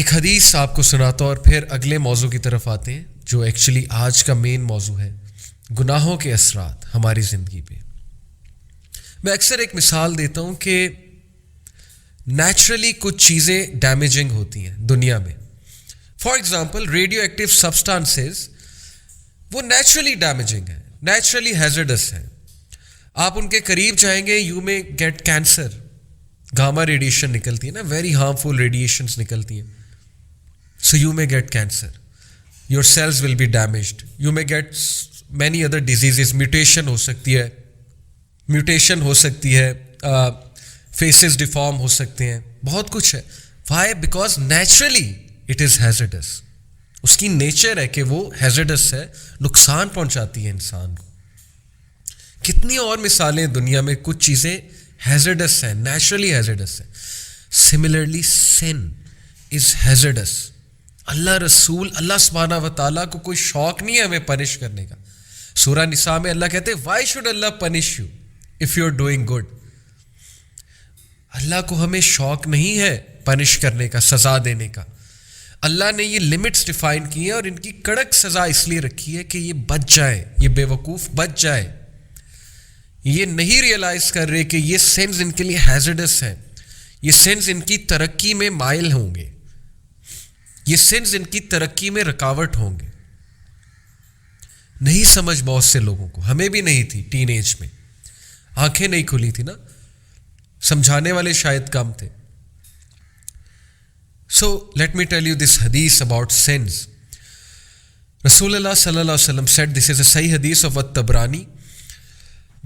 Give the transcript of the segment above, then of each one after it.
ایک حدیث آپ کو سناتا ہوں اور پھر اگلے موضوع کی طرف آتے ہیں جو ایکچولی آج کا مین موضوع ہے، گناہوں کے اثرات ہماری زندگی پہ۔ میں اکثر ایک مثال دیتا ہوں کہ نیچرلی کچھ چیزیں ڈیمیجنگ ہوتی ہیں دنیا میں۔ For example radio active substances وہ نیچرلی ڈیمیجنگ ہیں، نیچرلی ہیزرڈس ہیں۔ آپ ان کے قریب جائیں گے، you may get cancer. Gama radiation نکلتی ہے نا، ویری ہارمفل ریڈیشنس نکلتی ہیں، so you may get cancer, your cells will be damaged, you may get many other diseases, mutation ہو سکتی ہے، فیسز ڈیفارم ہو سکتے ہیں، بہت کچھ ہے۔ Why? Because naturally it is hazardous, اس کی نیچر ہے کہ وہ ہیزرڈس ہے، نقصان پہنچاتی ہے انسان کو۔ کتنی اور مثالیں دنیا میں، کچھ چیزیں ہیزرڈس ہیں، نیچرلی ہیزرڈس ہیں۔ سملرلی سن از ہیزرڈس۔ اللہ سبحانہ و تعالیٰ کو کوئی شوق نہیں ہے ہمیں پنش کرنے کا۔ سورہ نساء میں اللہ کہتے ہیں وائی شوڈ اللہ punish you if you are doing good. اللہ کو ہمیں شوق نہیں ہے پنش کرنے کا، سزا دینے کا۔ اللہ نے یہ لمٹس ڈیفائن کی ہیں اور ان کی کڑک سزا اس لیے رکھی ہے کہ یہ بچ جائے، یہ بے وقوف بچ جائے۔ یہ نہیں ریئلائز کر رہے کہ یہ سینس ان کے لیے ہیزرڈس ہیں، یہ سینس ان کی ترقی میں مائل ہوں گے، یہ سینس ان کی ترقی میں رکاوٹ ہوں گے۔ نہیں سمجھ بہت سے لوگوں کو، ہمیں بھی نہیں تھی ٹین ایج میں، آنکھیں نہیں کھلی تھی نا، سمجھانے والے شاید کم تھے۔ So let me tell you this hadith about sins. Rasulullah sallallahu alaihi wasallam said, this is a Sahih hadith of At-Tabrani,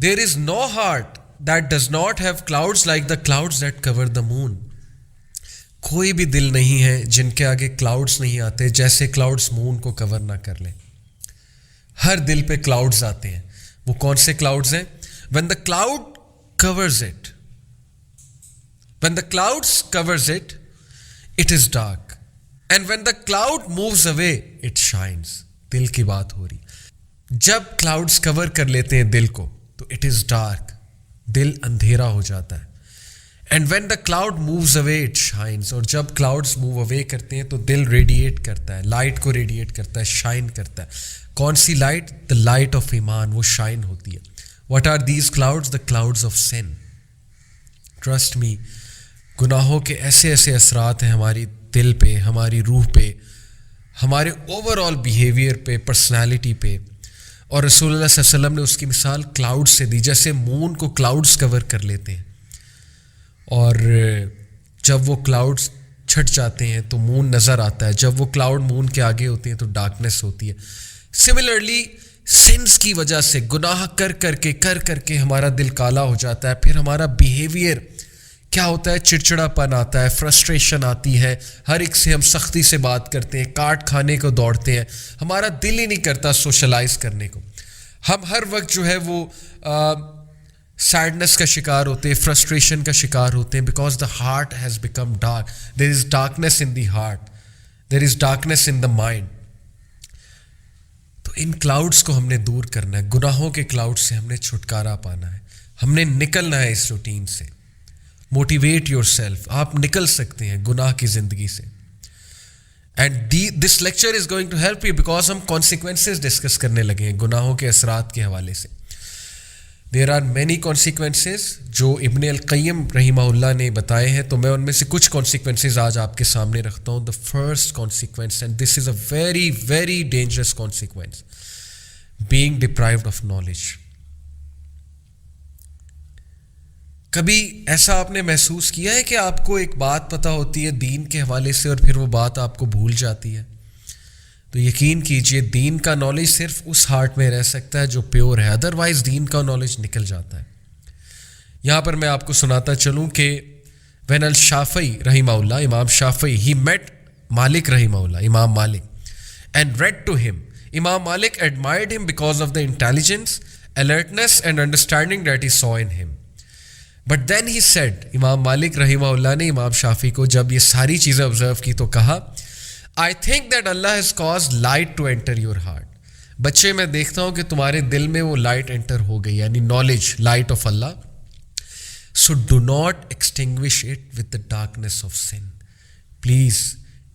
there is no heart that does not have clouds like the clouds that cover the moon. کوئی بھی دل نہیں ہے جن کے آگے clouds نہیں آتے جیسے کلاؤڈز مون کو کور نہ کر لیں۔ ہر دل پہ کلاؤڈز آتے ہیں۔ وہ کون سے کلاؤڈز ہیں؟ when the cloud covers it, when the clouds covers it, it is dark, and when the cloud moves away it shines. دل کی بات ہو رہی، جب کلاؤڈز کور کر لیتے ہیں دل کو تو it is dark، دل اندھیرا ہو جاتا ہے۔ and when the cloud moves away it shines، اور جب کلاؤڈز موو اوے کرتے ہیں تو دل ریڈیٹ کرتا ہے، لائٹ کو ریڈیٹ کرتا ہے، شائن کرتا ہے۔ کون سی لائٹ؟ the light of ایمان، وہ شائن ہوتی ہے۔ what are these clouds? the clouds of sin. trust me، گناہوں کے ایسے ایسے اثرات ہیں ہماری دل پہ، ہماری روح پہ، ہمارے اوور آل بیہیویئر پہ، پرسنالٹی پہ۔ اور رسول اللہ صلی اللہ علیہ وسلم نے اس کی مثال کلاؤڈ سے دی، جیسے مون کو کلاؤڈز کور کر لیتے ہیں اور جب وہ کلاؤڈز چھٹ جاتے ہیں تو مون نظر آتا ہے، جب وہ کلاؤڈ مون کے آگے ہوتے ہیں تو ڈارکنیس ہوتی ہے۔ سملرلی سنس کی وجہ سے، گناہ کر کے ہمارا دل کالا ہو جاتا ہے، پھر ہمارا بیہیویئر کیا ہوتا ہے؟ چڑچڑا پن آتا ہے، فرسٹریشن آتی ہے، ہر ایک سے ہم سختی سے بات کرتے ہیں، کاٹ کھانے کو دوڑتے ہیں، ہمارا دل ہی نہیں کرتا سوشلائز کرنے کو۔ ہم ہر وقت جو ہے وہ سیڈنس کا شکار ہوتے ہیں، فرسٹریشن کا شکار ہوتے ہیں، because the heart has become dark, there is darkness in the heart, there is darkness in the mind. تو ان کلاؤڈس کو ہم نے دور کرنا ہے، گناہوں کے کلاؤڈ سے ہم نے چھٹکارا پانا ہے، ہم نے نکلنا ہے اس روٹین سے۔ موٹیویٹ یور سیلف، آپ نکل سکتے ہیں گناہ کی زندگی سے۔ And this lecture is going to help you because ہم کانسیکوینسز ڈسکس کرنے لگے ہیں گناہوں کے اثرات کے حوالے سے۔ دیر آر مینی کانسیکوینسز جو ابن القیم رحمہ اللہ نے بتائے ہیں، تو میں ان میں سے کچھ کانسیکوینسز آج آپ کے سامنے رکھتا ہوں۔ The first consequence, and this is a very very dangerous consequence, being deprived of knowledge. کبھی ایسا آپ نے محسوس کیا ہے کہ آپ کو ایک بات پتہ ہوتی ہے دین کے حوالے سے اور پھر وہ بات آپ کو بھول جاتی ہے؟ تو یقین کیجئے دین کا نالج صرف اس ہارٹ میں رہ سکتا ہے جو پیور ہے، ادروائز دین کا نالج نکل جاتا ہے۔ یہاں پر میں آپ کو سناتا چلوں کہ وین الشافعی رحمہ اللہ، امام شافعی، ہی میٹ مالک رحمہ اللہ، امام مالک، and read to him. Imam Malik admired him because of the intelligence, alertness and understanding that he saw in him. But then he said, امام مالک رحمہ اللہ نے امام شافعی کو جب یہ ساری چیزیں آبزرو کی تو کہا, I think that Allah has caused light to enter your heart. بچے میں دیکھتا ہوں کہ تمہارے دل میں وہ لائٹ انٹر ہو گئی, یعنی knowledge, light of Allah. So do not extinguish it with the darkness of sin. Please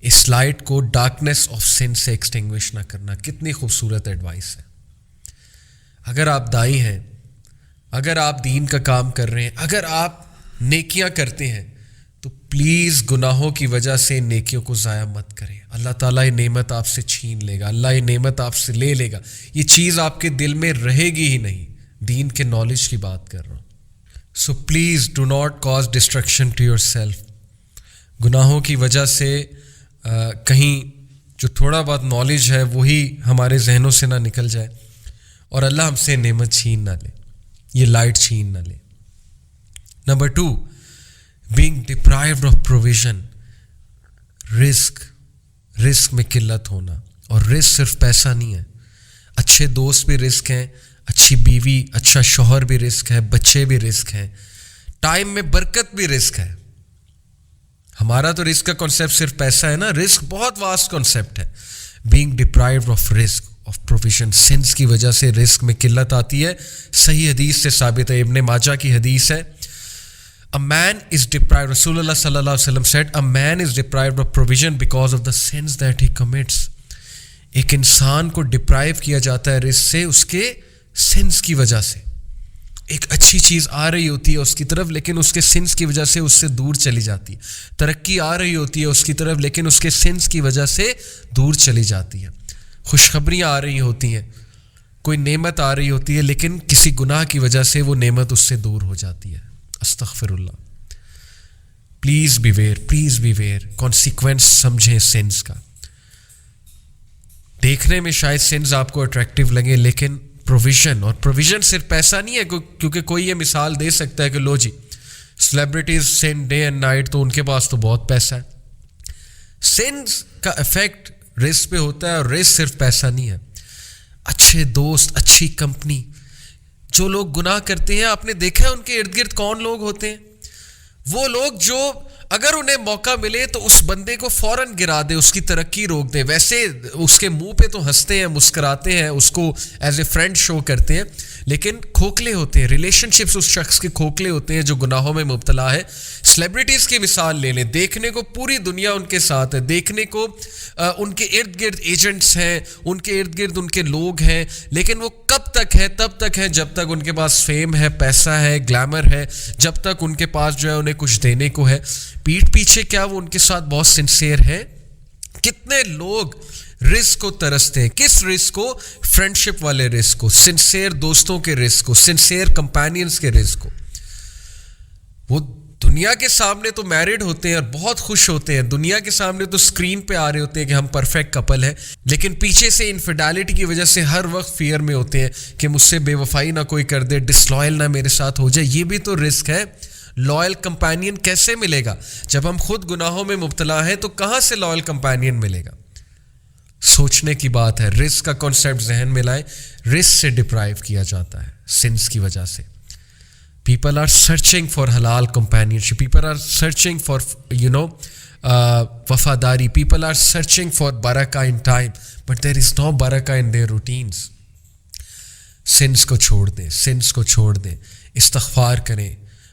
اس لائٹ کو ڈارکنیس آف سن سے ایکسٹنگوش نہ کرنا. کتنی خوبصورت ایڈوائس ہے. اگر آپ دائی ہیں, اگر آپ دین کا کام کر رہے ہیں, اگر آپ نیکیاں کرتے ہیں, تو پلیز گناہوں کی وجہ سے ان نیکیوں کو ضائع مت کریں. اللہ تعالیٰ یہ نعمت آپ سے چھین لے گا, اللہ یہ نعمت آپ سے لے لے گا. یہ چیز آپ کے دل میں رہے گی ہی نہیں. دین کے نالج کی بات کر رہا ہوں. So please do not cause destruction to yourself. گناہوں کی وجہ سے کہیں جو تھوڑا بہت نالج ہے وہی ہمارے ذہنوں سے نہ نکل جائے, اور اللہ ہم سے نعمت چھین نہ لے, یہ لائٹ چھین نہ لے. Number 2, being deprived of provision. رزق میں قلت ہونا. اور رزق صرف پیسہ نہیں ہے, اچھے دوست بھی رزق ہیں, اچھی بیوی, اچھا شوہر بھی رزق ہے, بچے بھی رزق ہیں, ٹائم میں برکت بھی رزق ہے. ہمارا تو رزق کا کنسیپٹ صرف پیسہ ہے نا, رزق بہت واسٹ کنسیپٹ ہے. being deprived of رزق of provision. سنس کی وجہ سے رزق میں قلت آتی ہے. صحیح حدیث سے ثابت ہے, ابن ماجہ کی حدیث ہے. A man is deprived, رسول اللہ صلی اللہ علیہ وسلم said, a man is deprived of provision because of the sins that he commits. ایک انسان کو ڈپرائیو کیا جاتا ہے رزق سے اس کے سنس کی وجہ سے. ایک اچھی چیز آ رہی ہوتی ہے اس کی طرف, لیکن اس کے سنس کی وجہ سے اس سے دور چلی جاتی ہے. ترقی آ رہی ہوتی ہے اس کی طرف, لیکن اس کے سنس کی وجہ سے دور چلی جاتی ہے. خوشخبریاں آ رہی ہوتی ہیں, کوئی نعمت آ رہی ہوتی ہے, لیکن کسی گناہ کی وجہ سے وہ نعمت اس سے دور ہو جاتی ہے. استغفر اللہ. Please beware. کانسیکوینس سمجھیں سنس کا. دیکھنے میں شاید سنس آپ کو اٹریکٹیو لگے, لیکن پروویژن, اور پروویژن صرف پیسہ نہیں ہے, کیونکہ کوئی یہ مثال دے سکتا ہے کہ لو جی celebrities sin day and night, تو ان کے پاس تو بہت پیسہ ہے. سنس کا افیکٹ رزق پہ ہوتا ہے, اور رزق صرف پیسہ نہیں ہے. اچھے دوست, اچھی کمپنی. جو لوگ گناہ کرتے ہیں, آپ نے دیکھا ہے ان کے ارد گرد کون لوگ ہوتے ہیں؟ وہ لوگ جو اگر انہیں موقع ملے تو اس بندے کو فوراً گرا دے, اس کی ترقی روک دے. ویسے اس کے منہ پہ تو ہنستے ہیں, مسکراتے ہیں, اس کو ایز اے فرینڈ شو کرتے ہیں, لیکن کھوکھلے ہوتے ہیں. ریلیشن شپس اس شخص کے کھوکھلے ہوتے ہیں جو گناہوں میں مبتلا ہے. سیلیبریٹیز کی مثال لے لیں, دیکھنے کو پوری دنیا ان کے ساتھ ہے, دیکھنے کو ان کے ارد گرد ایجنٹس ہیں, ان کے ارد گرد ان کے لوگ ہیں, لیکن وہ کب تک ہے؟ تب تک ہے جب تک ان کے پاس فیم ہے, پیسہ ہے, گلیمر ہے, جب تک ان کے پاس جو ہے انہیں کچھ دینے کو ہے. پیٹھ پیچھے کیا وہ ان کے ساتھ بہت سنسیئر ہیں؟ کتنے لوگ رزق کو ترستے ہیں. کس رزق کو؟ فرینڈ شپ والے رزق کو, سنسیئر دوستوں کے رزق کو, سنسیئر کمپینینز کے رزق کو. وہ دنیا کے سامنے تو میرڈ ہوتے ہیں اور بہت خوش ہوتے ہیں, دنیا کے سامنے تو اسکرین پہ آ رہے ہوتے ہیں کہ ہم پرفیکٹ کپل ہیں, لیکن پیچھے سے انفیڈیلٹی کی وجہ سے ہر وقت فیئر میں ہوتے ہیں کہ مجھ سے بے وفائی نہ کوئی کر دے, ڈسلوئل نہ میرے ساتھ ہو جائے. یہ بھی تو رزق ہے. لائل کمپینین کیسے ملے گا؟ جب ہم خود گناہوں میں مبتلا ہیں تو کہاں سے لائل کمپینین ملے گا؟ سوچنے کی بات ہے. رزق کا کانسیپٹ ذہن میں لائیں. رزق سے ڈپرائیو کیا جاتا ہے سنس کی وجہ سے. People are searching for halal companionship. People are searching for, wafadari. People are searching for barakah in time. But there is no barakah in their routines. Sins کو چھوڑ دیں. استغفار کریں.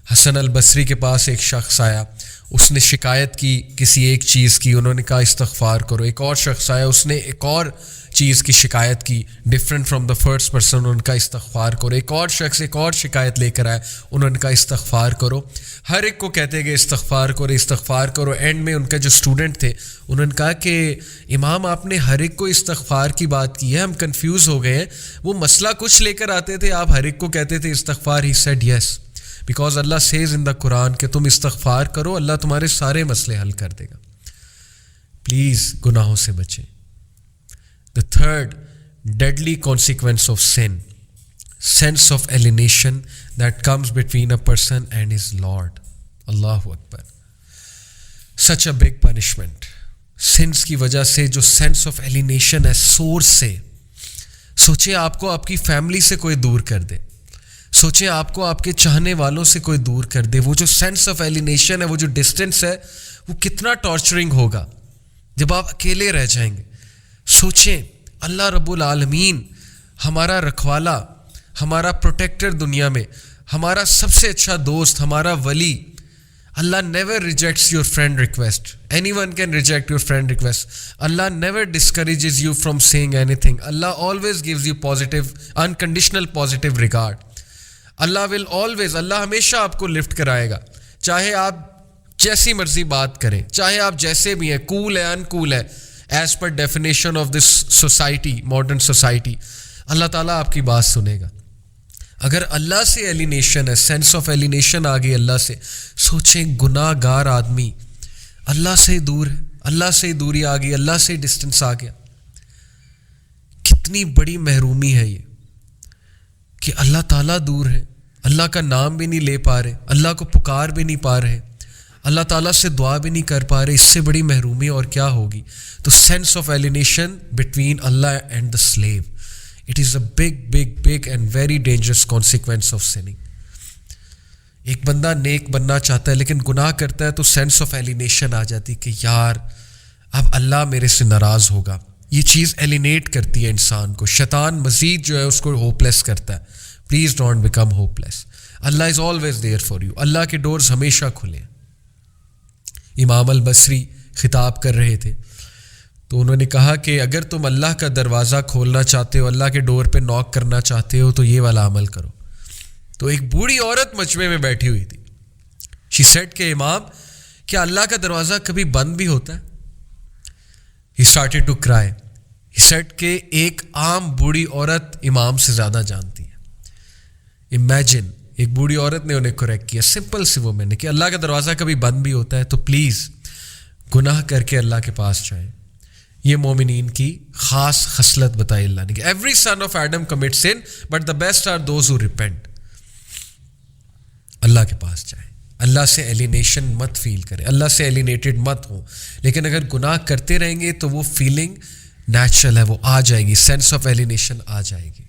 حسن البصری کے پاس ایک شخص آیا, اس نے شکایت کی کسی ایک چیز کی, انہوں نے کہا استغفار کرو. ایک اور شخص آیا, اس نے ایک اور چیز کی شکایت کی different from the first person, انہوں نے کہا استغفار کرو. ایک اور شخص ایک اور شکایت لے کر آیا, انہوں نے کہا استغفار کرو. ہر ایک کو کہتے گئے استغفار کرو. اینڈ میں ان کا جو اسٹوڈنٹ تھے انہوں نے کہا کہ امام آپ نے ہر ایک کو استغفار کی بات کی ہے, ہم کنفیوز ہو گئے ہیں. وہ مسئلہ کچھ لے کر آتے تھے, آپ ہر ایک کو کہتے تھے استغفار. ہی سیڈ یس, بیکاز اللہ سیز ان دا قرآن کہ تم استغفار کرو, اللہ تمہارے سارے مسئلے حل کر دے گا. پلیز گناہوں سے بچیں. The third deadly consequence of sin, sense of alienation that comes between a person and his Lord. Allahu Akbar. Such a big punishment. Sins کی وجہ سے جو sense of alienation ہے سورس سے. سوچیں آپ کو آپ کی فیملی سے کوئی دور کر دے, سوچیں آپ کو آپ کے چاہنے والوں سے کوئی دور کر دے. وہ جو سینس آف ایلینیشن ہے, وہ جو ڈسٹینس ہے, وہ کتنا ٹارچرنگ ہوگا جب آپ اکیلے رہ جائیں گے. سوچیں اللہ رب العالمین ہمارا رکھوالا, ہمارا پروٹیکٹر دنیا میں, ہمارا سب سے اچھا دوست, ہمارا ولی, Allah never rejects your friend request. Anyone can reject your friend request. Allah never discourages you from saying anything. Allah always gives you positive, unconditional positive regard. Allah will always, Allah ہمیشہ آپ کو lift کرائے گا, چاہے آپ جیسی مرضی بات کریں, چاہے آپ جیسے بھی ہیں, کول ہے انکول ہے, as per definition of this society, modern society, اللہ تعالیٰ آپ کی بات سنے گا. اگر اللہ سے ایلینیشن ہے, سینس آف ایلینیشن آ گئی اللہ سے, سوچیں گناہ گار آدمی اللہ سے دور ہے, اللہ سے دوری آ گئی, اللہ سے ڈسٹنس آ گیا. کتنی بڑی محرومی ہے یہ کہ اللہ تعالیٰ دور ہے, اللہ کا نام بھی نہیں لے پا رہے, اللہ کو پکار بھی نہیں پا رہے, اللہ تعالیٰ سے دعا بھی نہیں کر پا رہے. اس سے بڑی محرومی اور کیا ہوگی؟ تو sense of alienation between Allah and the slave, it is a big and very dangerous consequence of sinning. ایک بندہ نیک بننا چاہتا ہے لیکن گناہ کرتا ہے تو سینس آف ایلینیشن آ جاتی کہ یار اب اللہ میرے سے ناراض ہوگا. یہ چیز ایلینیٹ کرتی ہے انسان کو. شیطان مزید جو ہے اس کو ہوپ لیس کرتا ہے. Please don't become hopeless. اللہ is always there for you. اللہ کے ڈورز ہمیشہ کھلے ہیں. امام البصری خطاب کر رہے تھے تو انہوں نے کہا کہ اگر تم اللہ کا دروازہ کھولنا چاہتے ہو, اللہ کے ڈور پہ ناک کرنا چاہتے ہو, تو یہ والا عمل کرو. تو ایک بوڑھی عورت مجمع میں بیٹھی ہوئی تھی. شی سیڈ کہ امام, کیا اللہ کا دروازہ کبھی بند بھی ہوتا ہے؟ He started to cry. He said کہ ایک عام بوڑھی عورت امام سے زیادہ جانتی ہے. امیجن, ایک بوڑھی عورت نے انہیں کریکٹ کیا, سمپل سی وہ میں نے کہ اللہ کا دروازہ کبھی بند بھی ہوتا ہے, تو پلیز گناہ کر کے اللہ کے پاس جائیں. یہ مومنین کی خاص خصلت بتائی اللہ نے کہ every son of Adam commit sin but the best are those who repent. اللہ کے پاس جائیں, اللہ سے ایلینیشن مت فیل کریں, اللہ سے ایلینیٹڈ مت ہوں. لیکن اگر گناہ کرتے رہیں گے تو وہ فیلنگ نیچرل ہے, وہ آ جائے گی, سینس آف ایلینیشن آ جائے گی.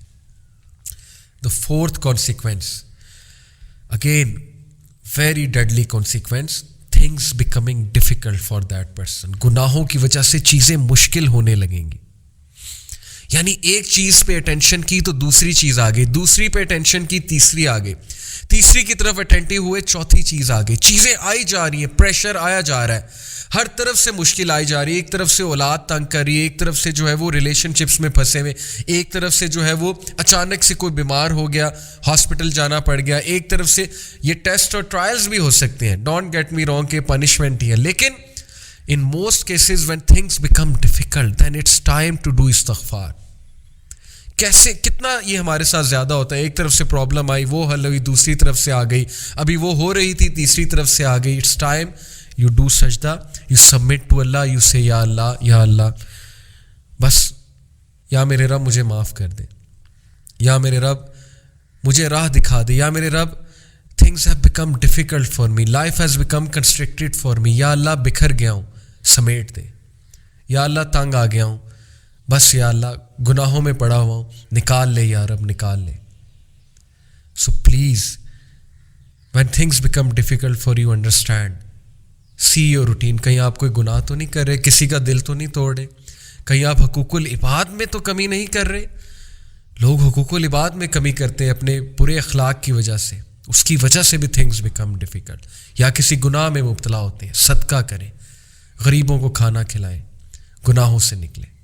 The fourth consequence, again very deadly consequence, things becoming difficult for that person. گناہوں کی وجہ سے چیزیں مشکل ہونے لگیں گی. یعنی ایک چیز پہ اٹینشن کی تو دوسری چیز آ گئی, دوسری پہ اٹینشن کی تیسری آ گئی, تیسری کی طرف اٹینٹیو ہوئے چوتھی چیز آ گئی. چیزیں آئی جا رہی ہیں, پریشر آیا جا رہا ہے, ہر طرف سے مشکل آئی جا رہی ہے. ایک طرف سے اولاد تنگ کر رہی ہے, ایک طرف سے جو ہے وہ ریلیشن شپس میں پھنسے ہوئے, ایک طرف سے جو ہے وہ اچانک سے کوئی بیمار ہو گیا, ہاسپٹل جانا پڑ گیا, ایک طرف سے یہ ٹیسٹ اور ٹرائلز بھی ہو سکتے ہیں, ڈونٹ گیٹ می رانگ کہ پنشمنٹ ہی ہے. لیکن in most cases when things become difficult then it's time to do استغفار. کیسے, کتنا یہ ہمارے ساتھ زیادہ ہوتا ہے. ایک طرف سے پرابلم آئی, وہ حل ہوئی, دوسری طرف سے آ گئی, ابھی وہ ہو رہی تھی, تیسری طرف سے آ گئی. اٹس ٹائم یو ڈو سجدہ, you submit to Allah, you say یا اللہ بس, یا میرے رب مجھے معاف کر دے, یا میرے رب مجھے راہ دکھا دے, یا میرے رب things have become difficult for me, life has become constructed for me, یا اللہ بکھر گیا ہوں, سمیٹ دے, یا اللہ تنگ آ گیا ہوں, بس یا اللہ گناہوں میں پڑا ہوا ہوں, نکال لے یا رب, نکال لے. So please when things become difficult for you, understand, see your routine. کہیں آپ کوئی گناہ تو نہیں کر رہے, کسی کا دل تو نہیں توڑ رہے, کہیں آپ حقوق العباد میں تو کمی نہیں کر رہے. لوگ حقوق العباد میں کمی کرتے ہیں اپنے برے اخلاق کی وجہ سے, اس کی وجہ سے بھی تھنگس بیکم ڈیفیکلٹ. یا کسی گناہ میں مبتلا ہوتے ہیں, صدقہ کریں, غریبوں کو کھانا کھلائیں, گناہوں سے نکلیں.